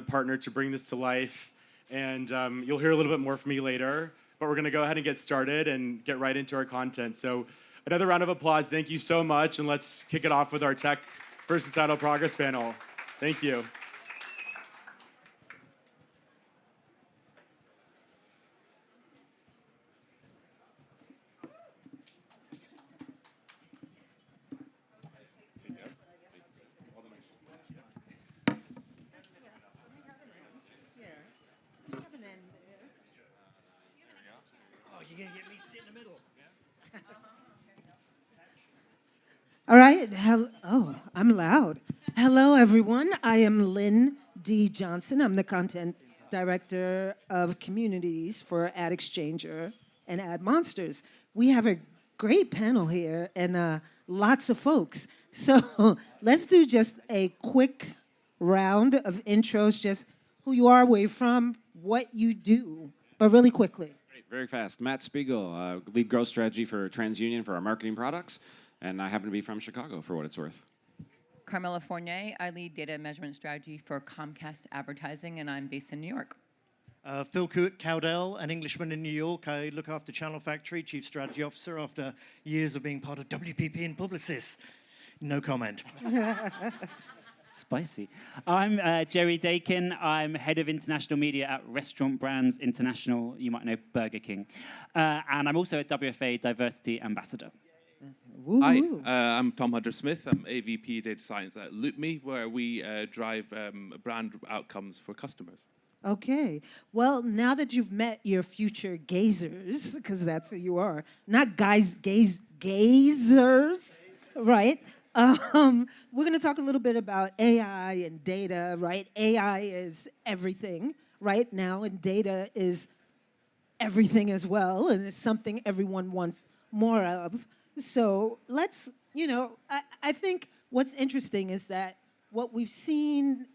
partner to bring this to life. And you'll hear a little bit more from me later. But we're going to go ahead and get started and get right into our content. So another round of applause. Thank you so much. And let's kick it off with our Tech for Societal Progress panel. Thank you. You're going to get me sit in the middle. All right. Oh, I'm loud. Hello, everyone. I am Lynn D. Johnson. I'm the content director of communities for AdExchanger and AdMonsters. We have a great panel here and lots of folks. So let's do just a quick round of intros, just who you are, where you're from, what you do, but really quickly. Very fast. Matt Spiegel, lead growth strategy for TransUnion for our marketing products, and I happen to be from Chicago for what it's worth. Carmela Fournier, I lead data measurement strategy for Comcast Advertising, and I'm based in New York. Phil Coot, Cowdell, an Englishman in New York. I look after Channel Factory, Chief Strategy Officer, after years of being part of WPP and Publicis. No comment. Spicy. I'm Jerry Dakin. I'm head of international media at Restaurant Brands International. You might know Burger King. And I'm also a WFA diversity ambassador. Hi, I'm Tom Hunter-Smith. I'm AVP Data Science at LoopMe, where we drive brand outcomes for customers. Okay. Well, now that you've met your future gazers, because that's who you are, not gazers, right? We're going to talk a little bit about AI and data, right? AI is everything right now, and data is everything as well, and it's something everyone wants more of. So let's, I think what's interesting is that what we've seen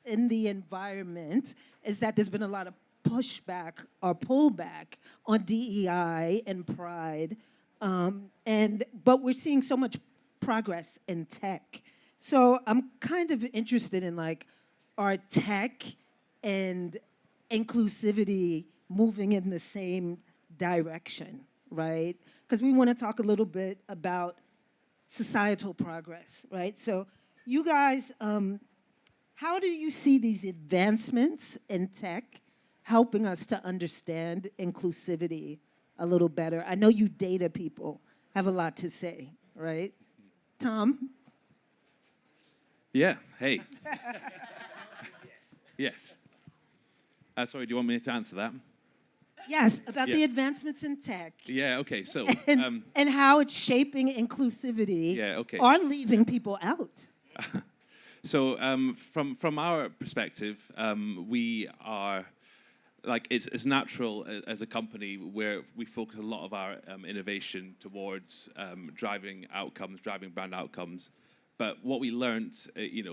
in the environment is that there's been a lot of pushback or pullback on DEI and pride, but we're seeing so much progress in tech. So I'm kind of interested in are tech and inclusivity moving in the same direction, right? Because we want to talk a little bit about societal progress, right? So you guys, how do you see these advancements in tech helping us to understand inclusivity a little better? I know you data people have a lot to say, right? Tom? Yeah, hey. Yes. Sorry, do you want me to answer that? Yes, about the advancements in tech. Yeah, okay, so... and how it's shaping inclusivity or leaving people out. So from our perspective, we are... it's natural as a company where we focus a lot of our innovation towards driving outcomes, driving brand outcomes. But what we learned,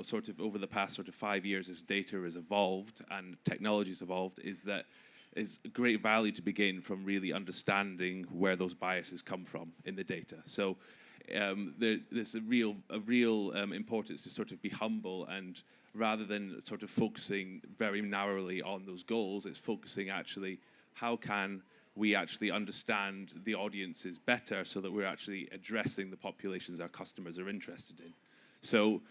sort of over the past 5 years as data has evolved and technology has evolved, is that is great value to be gained from really understanding where those biases come from in the data. So there's a real importance to sort of be humble, and rather than sort of focusing very narrowly on those goals, it's focusing actually how can we actually understand the audiences better so that we're actually addressing the populations our customers are interested in. So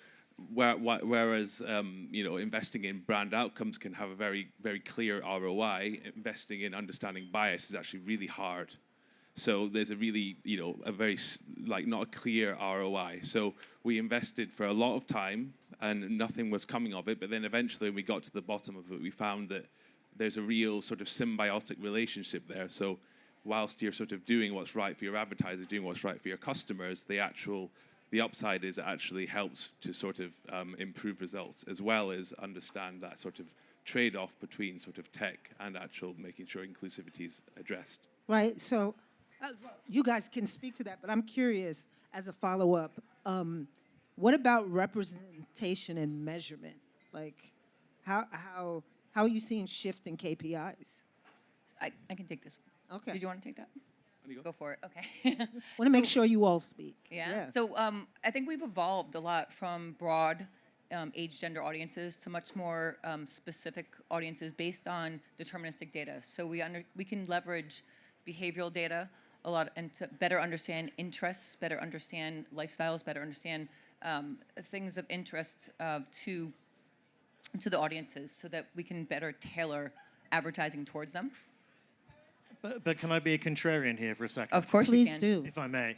whereas investing in brand outcomes can have a very, very clear ROI, investing in understanding bias is actually really hard. So there's a really, a very, not a clear ROI. So we invested for a lot of time and nothing was coming of it. But then eventually when we got to the bottom of it, we found that there's a real sort of symbiotic relationship there. So whilst you're sort of doing what's right for your advertisers, doing what's right for your customers, the upside is it actually helps to sort of improve results, as well as understand that sort of trade-off between sort of tech and actual making sure inclusivity is addressed. Right, so you guys can speak to that, but I'm curious, as a follow-up, what about representation and measurement? How are you seeing shift in KPIs? I can take this. Okay. Did you want to take that? Go for it. Okay. Want to make sure you all speak. Yeah. So I think we've evolved a lot from broad age gender audiences to much more specific audiences based on deterministic data. So we can leverage behavioral data a lot and to better understand interests, better understand lifestyles, better understand things of interest to the audiences so that we can better tailor advertising towards them. But can I be a contrarian here for a second? Of course Please you can. do. If I may.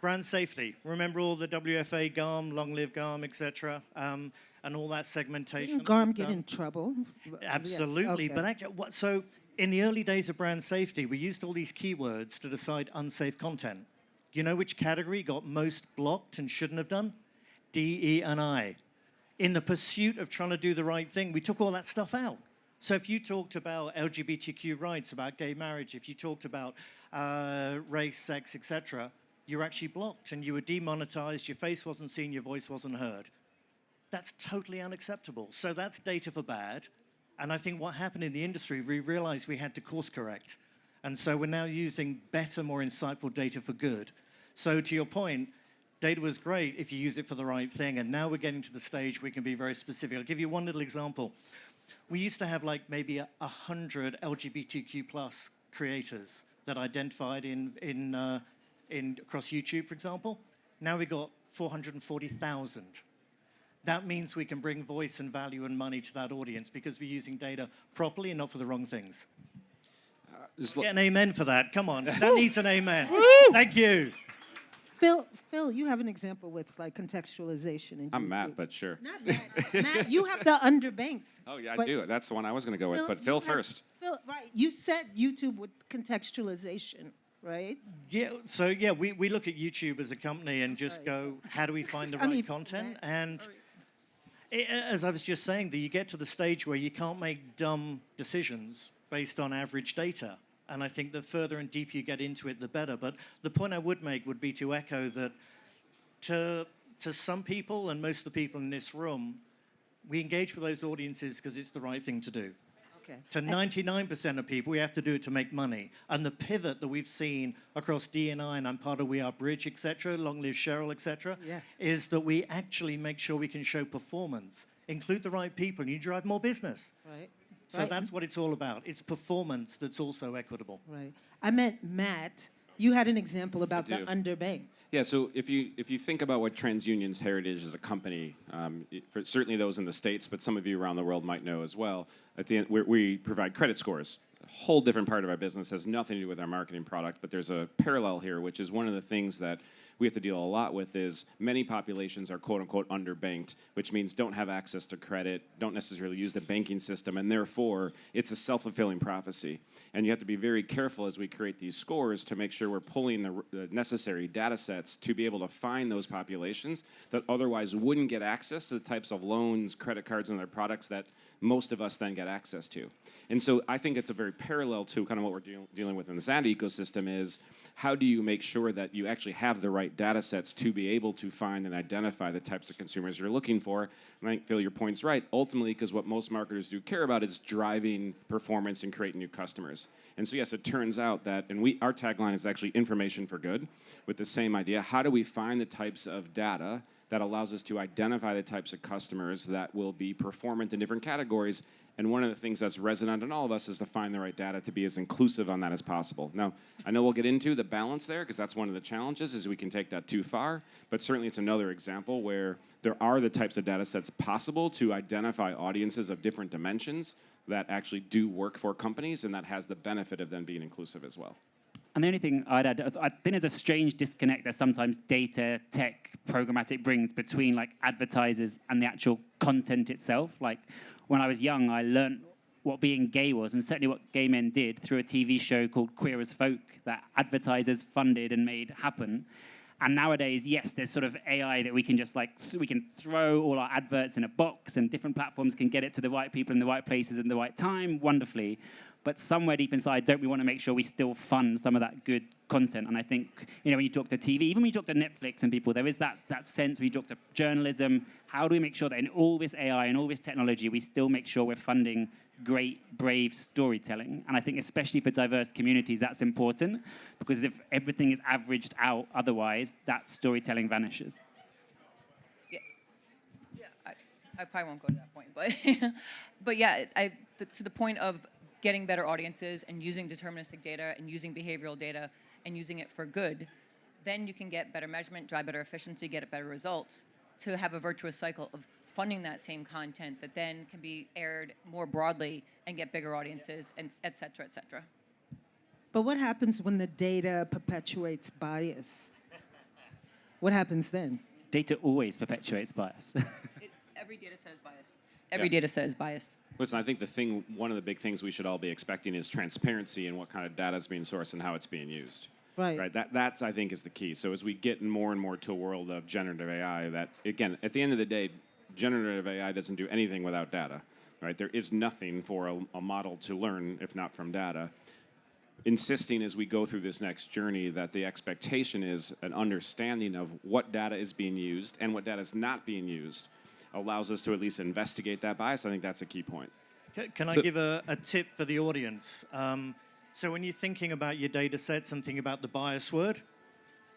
Brand safety. Remember all the WFA, GARM, long live GARM, etc., and all that segmentation. Didn't GARM that was get done? in trouble? Absolutely. Okay. But actually, so in the early days of brand safety, we used all these keywords to decide unsafe content. You know which category got most blocked and shouldn't have done? D, E, and I. In the pursuit of trying to do the right thing, we took all that stuff out. So if you talked about LGBTQ rights, about gay marriage, if you talked about race, sex, etc., you're actually blocked and you were demonetized, your face wasn't seen, your voice wasn't heard. That's totally unacceptable. So that's data for bad. And I think what happened in the industry, we realized we had to course correct. And so we're now using better, more insightful data for good. So to your point, data was great if you use it for the right thing. And now we're getting to the stage we can be very specific. I'll give you one little example. We used to have like maybe 100 LGBTQ plus creators that identified in across YouTube, for example. Now we've got 440,000. That means we can bring voice and value and money to that audience because we're using data properly and not for the wrong things. Get an amen for that. Come on. That needs an amen. Thank you. Phil, you have an example with like contextualization. In I'm YouTube. Matt, but sure. Not Matt. Matt, you have the underbanked. Oh, yeah, I But do. That's the one I was going to go with, but you Phil have- first. Phil, right. You said YouTube with contextualization, right? Yeah, so yeah, we look at YouTube as a company and just go, how do we find the I right mean, content? Matt, And sorry. as I was just saying, that you get to the stage where you can't make dumb decisions based on average data. And I think the further and deeper you get into it, the better. But the point I would make would be to echo that to some people, and most of the people in this room, we engage with those audiences because it's the right thing to do. Okay. To 99% of people, we have to do it to make money. And the pivot that we've seen across D&I, and I'm part of We Are Bridge, etc., Long Live Cheryl, etc., Yes. is that we actually make sure we can show performance, include the right people, and you drive more business. Right. So Right. that's what it's all about. It's performance that's also equitable. Right. I meant Matt. You had an example about the do. underbanked. Yeah, so if you think about what TransUnion's heritage as a company, for certainly those in the States, but some of you around the world might know as well, at the end, we provide credit scores. A whole different part of our business, has nothing to do with our marketing product, but there's a parallel here, which is one of the things that we have to deal a lot with is many populations are quote-unquote underbanked, which means don't have access to credit, don't necessarily use the banking system, and therefore it's a self-fulfilling prophecy. And you have to be very careful as we create these scores to make sure we're pulling the necessary data sets to be able to find those populations that otherwise wouldn't get access to the types of loans, credit cards, and other products that most of us then get access to. And so I think it's a very parallel to kind of what we're dealing with in this ad ecosystem is how do you make sure that you actually have the right data sets to be able to find and identify the types of consumers you're looking for? And I think, Phil, your point's right. Ultimately, because what most marketers do care about is driving performance and creating new customers. And so, yes, it turns out that, and our tagline is actually information for good, with the same idea. How do we find the types of data that allows us to identify the types of customers that will be performant in different categories? And one of the things that's resonant in all of us is to find the right data to be as inclusive on that as possible. Now, I know we'll get into the balance there because that's one of the challenges is we can take that too far, but certainly it's another example where there are the types of data sets possible to identify audiences of different dimensions that actually do work for companies and that has the benefit of them being inclusive as well. And the only thing I'd add is I think there's a strange disconnect that sometimes data, tech, programmatic brings between like advertisers and the actual content itself. Like when I was young, I learned what being gay was, and certainly what gay men did through a TV show called Queer as Folk that advertisers funded and made happen. And nowadays, yes, there's sort of AI that we can just like, we can throw all our adverts in a box and different platforms can get it to the right people in the right places at the right time, wonderfully. But somewhere deep inside, don't we want to make sure we still fund some of that good content? And I think, when you talk to TV, even when you talk to Netflix and people, there is that sense when you talk to journalism, how do we make sure that in all this AI and all this technology, we still make sure we're funding great, brave storytelling? And I think especially for diverse communities, that's important, because if everything is averaged out otherwise, that storytelling vanishes. I probably won't go to that point, but but yeah, to the point of getting better audiences and using deterministic data and using behavioral data and using it for good, then you can get better measurement, drive better efficiency, get better results, to have a virtuous cycle of funding that same content that then can be aired more broadly and get bigger audiences, and et cetera, et cetera. But what happens when the data perpetuates bias? What happens then? Data always perpetuates bias. Every data set is biased. Every data set is biased. Listen, I think one of the big things we should all be expecting is transparency in what kind of data is being sourced and how it's being used. Right. That's I think is the key. So as we get more and more to a world of generative AI, that again, at the end of the day, generative AI doesn't do anything without data. Right? There is nothing for a model to learn if not from data. Insisting as we go through this next journey that the expectation is an understanding of what data is being used and what data is not being used allows us to at least investigate that bias. I think that's a key point. Can I give a tip for the audience? So when you're thinking about your data sets and thinking about the bias word,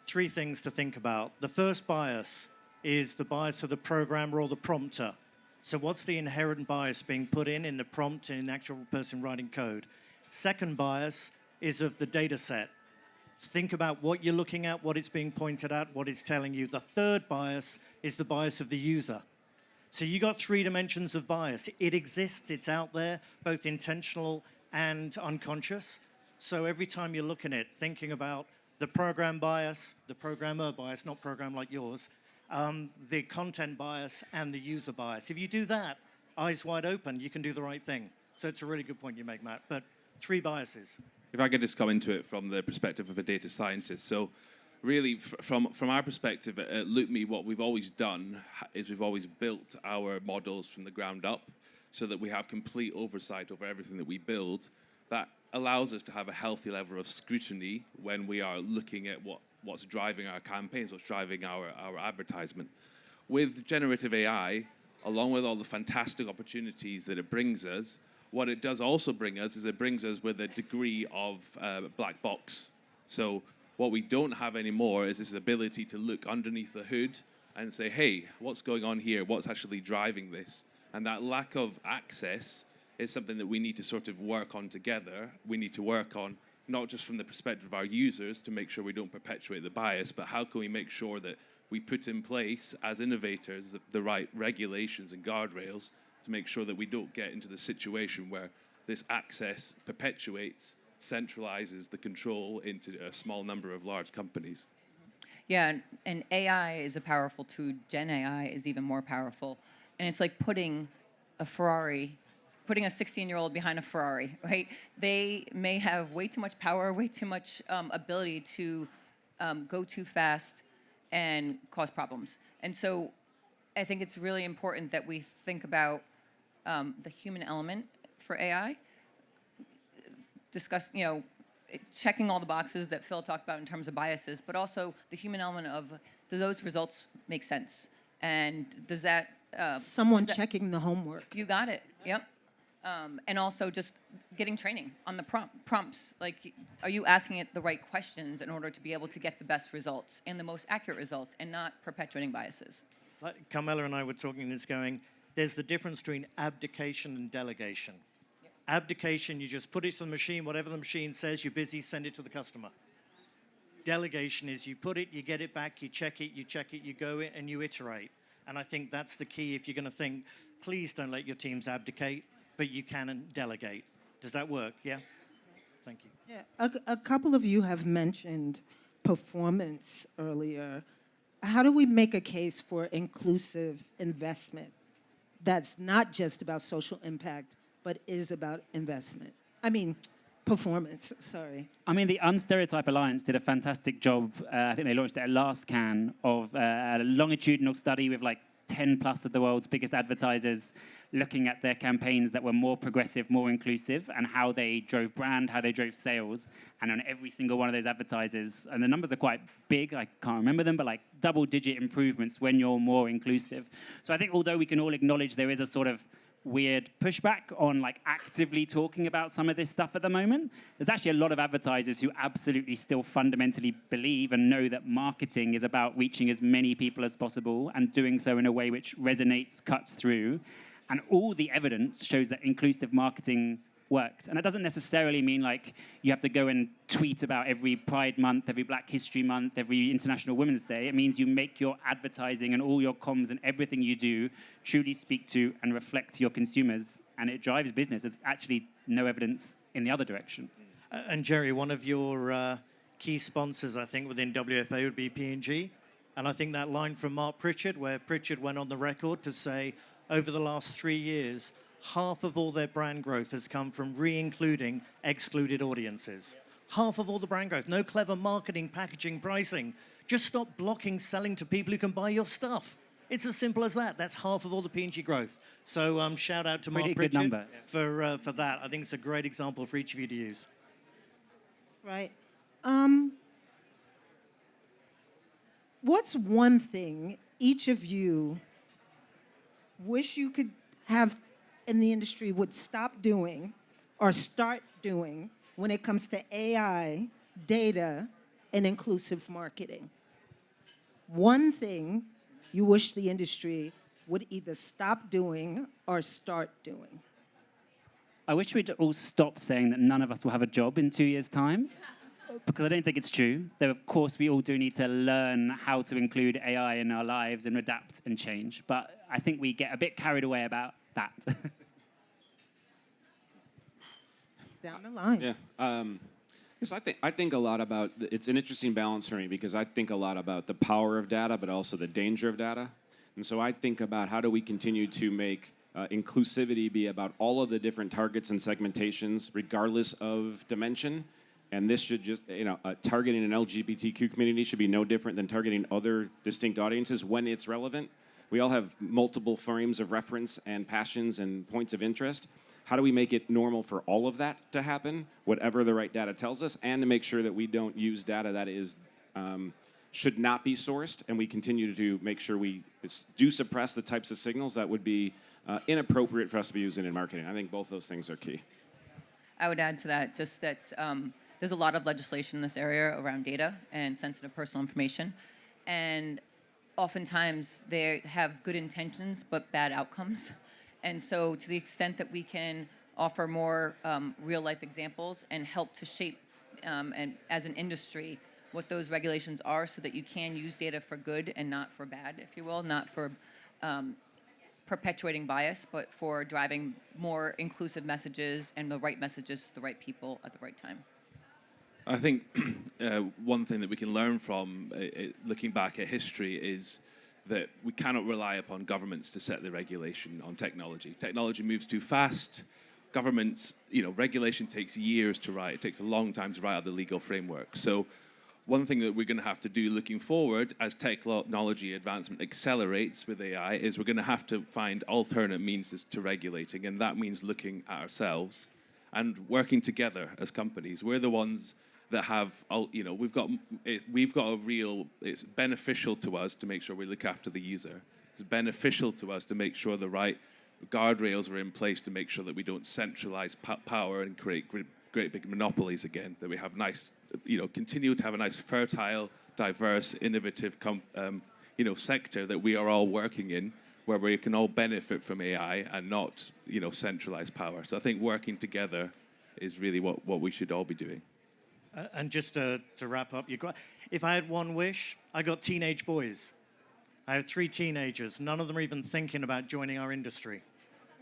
3 things to think about. The first bias is the bias of the programmer or the prompter. So what's the inherent bias being put in the prompt and in the actual person writing code? Second bias is of the data set. So think about what you're looking at, what it's being pointed at, what it's telling you. The third bias is the bias of the user. So you got 3 dimensions of bias. It exists, it's out there, both intentional and unconscious. So every time you're looking at it, thinking about the program bias, the programmer bias, not program like yours, the content bias and the user bias. If you do that, eyes wide open, you can do the right thing. So it's a really good point you make, Matt. But 3 biases. If I could just come into it from the perspective of a data scientist. So really, from our perspective at LoopMe, what we've always done is we've always built our models from the ground up so that we have complete oversight over everything that we build. That allows us to have a healthy level of scrutiny when we are looking at what's driving our campaigns, what's driving our advertisement. With generative AI, along with all the fantastic opportunities that it brings us, what it does also bring us is it brings us with a degree of black box. So what we don't have anymore is this ability to look underneath the hood and say, hey, what's going on here? What's actually driving this? And that lack of access is something that we need to sort of work on together. We need to work on not just from the perspective of our users to make sure we don't perpetuate the bias, but how can we make sure that we put in place, as innovators, the right regulations and guardrails to make sure that we don't get into the situation where this access perpetuates, centralizes the control into a small number of large companies. Yeah, and AI is a powerful tool. Gen AI is even more powerful. And it's like putting a 16-year-old behind a Ferrari, right? They may have way too much power, way too much ability to go too fast and cause problems. And so I think it's really important that we think about the human element for AI, checking all the boxes that Phil talked about in terms of biases, but also the human element of, do those results make sense? And does that... checking the homework. You got it, yep. And also just getting training on the prompts. Like, are you asking it the right questions in order to be able to get the best results and the most accurate results and not perpetuating biases? Like Carmela and I were talking this going, there's the difference between abdication and delegation. Yep. Abdication, you just put it to the machine, whatever the machine says, you're busy, send it to the customer. Delegation is you put it, you get it back, you check it, you go in, and you iterate. And I think that's the key if you're going to think, please don't let your teams abdicate, but you can delegate. Does that work? Yeah? Thank you. Yeah, a couple of you have mentioned performance earlier. How do we make a case for inclusive investment that's not just about social impact, but is about investment? Performance, sorry. The Unstereotype Alliance did a fantastic job. I think they launched it at last Cannes, of a longitudinal study with 10 plus of the world's biggest advertisers looking at their campaigns that were more progressive, more inclusive, and how they drove brand, how they drove sales. And on every single one of those advertisers, and the numbers are quite big, I can't remember them, but double-digit improvements when you're more inclusive. So I think although we can all acknowledge there is a sort of weird pushback on like actively talking about some of this stuff at the moment. There's actually a lot of advertisers who absolutely still fundamentally believe and know that marketing is about reaching as many people as possible and doing so in a way which resonates, cuts through. And all the evidence shows that inclusive marketing works. And it doesn't necessarily mean like you have to go and tweet about every Pride Month, every Black History Month, every International Women's Day. It means you make your advertising and all your comms and everything you do truly speak to and reflect your consumers, and it drives business. There's actually no evidence in the other direction. And Jerry, one of your key sponsors, I think, within WFA would be P&G. And I think that line from Mark Pritchard, where Pritchard went on the record to say, over the last 3 years, half of all their brand growth has come from re-including excluded audiences. Half of all the brand growth. No clever marketing, packaging, pricing. Just stop blocking selling to people who can buy your stuff. It's as simple as that. That's half of all the P&G growth. So shout out to Mark Pritchard for that. I think it's a great example for each of you to use. Right. What's one thing each of you wish you could have in the industry would stop doing or start doing when it comes to AI, data, and inclusive marketing? One thing you wish the industry would either stop doing or start doing? I wish we'd all stop saying that none of us will have a job in 2 years' time, because I don't think it's true. Though, of course, we all do need to learn how to include AI in our lives and adapt and change. But I think we get a bit carried away about that. Down the line. Yeah. Because I think a lot about, it's an interesting balance for me because I think a lot about the power of data, but also the danger of data. And so I think about how do we continue to make inclusivity be about all of the different targets and segmentations, regardless of dimension. And this should just, targeting an LGBTQ community should be no different than targeting other distinct audiences when it's relevant. We all have multiple frames of reference and passions and points of interest. How do we make it normal for all of that to happen, whatever the right data tells us, and to make sure that we don't use data that is should not be sourced, and we continue to make sure we do suppress the types of signals that would be inappropriate for us to be using in marketing. I think both those things are key. I would add to that just that there's a lot of legislation in this area around data and sensitive personal information, and oftentimes they have good intentions but bad outcomes. And so to the extent that we can offer more real-life examples and help to shape, and as an industry, what those regulations are so that you can use data for good and not for bad, if you will, not for perpetuating bias, but for driving more inclusive messages and the right messages to the right people at the right time. I think one thing that we can learn from looking back at history is that we cannot rely upon governments to set the regulation on technology. Technology moves too fast. Governments, regulation takes years to write. It takes a long time to write out the legal framework. So one thing that we're going to have to do looking forward as technology advancement accelerates with AI is we're going to have to find alternate means to regulating, and that means looking at ourselves and working together as companies. We're the ones that have, we've got a real, it's beneficial to us to make sure we look after the user. It's beneficial to us to make sure the right guardrails are in place to make sure that we don't centralize power and create great big monopolies again, that we have nice, continue to have a nice fertile, diverse, innovative, sector that we are all working in, where we can all benefit from AI and not, centralized power. So I think working together is really what we should all be doing. And just to wrap up, if I had one wish, I got teenage boys. I have 3 teenagers. None of them are even thinking about joining our industry.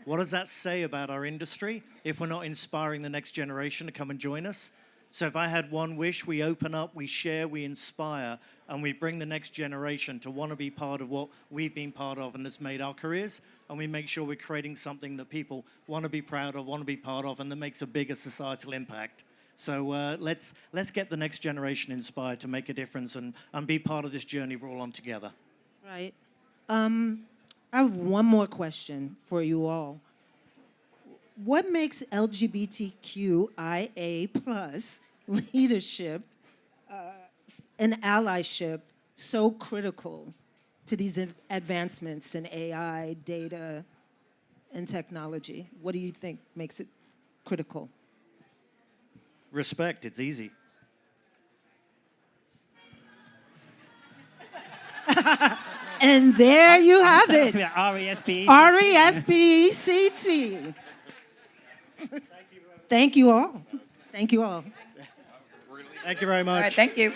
What does that say about our industry if we're not inspiring the next generation to come and join us? So if I had one wish, we open up, we share, we inspire, and we bring the next generation to want to be part of what we've been part of and that's made our careers, and we make sure we're creating something that people want to be proud of, want to be part of, and that makes a bigger societal impact. So let's get the next generation inspired to make a difference and be part of this journey we're all on together. Right. I have one more question for you all. What makes LGBTQIA+ leadership and allyship so critical to these advancements in AI, data, in technology? What do you think makes it critical? Respect, it's easy. And there you have it. RESP. R-E-S-P-E-C-T. Thank you all. Thank you all. Thank you very much. All right, thank you.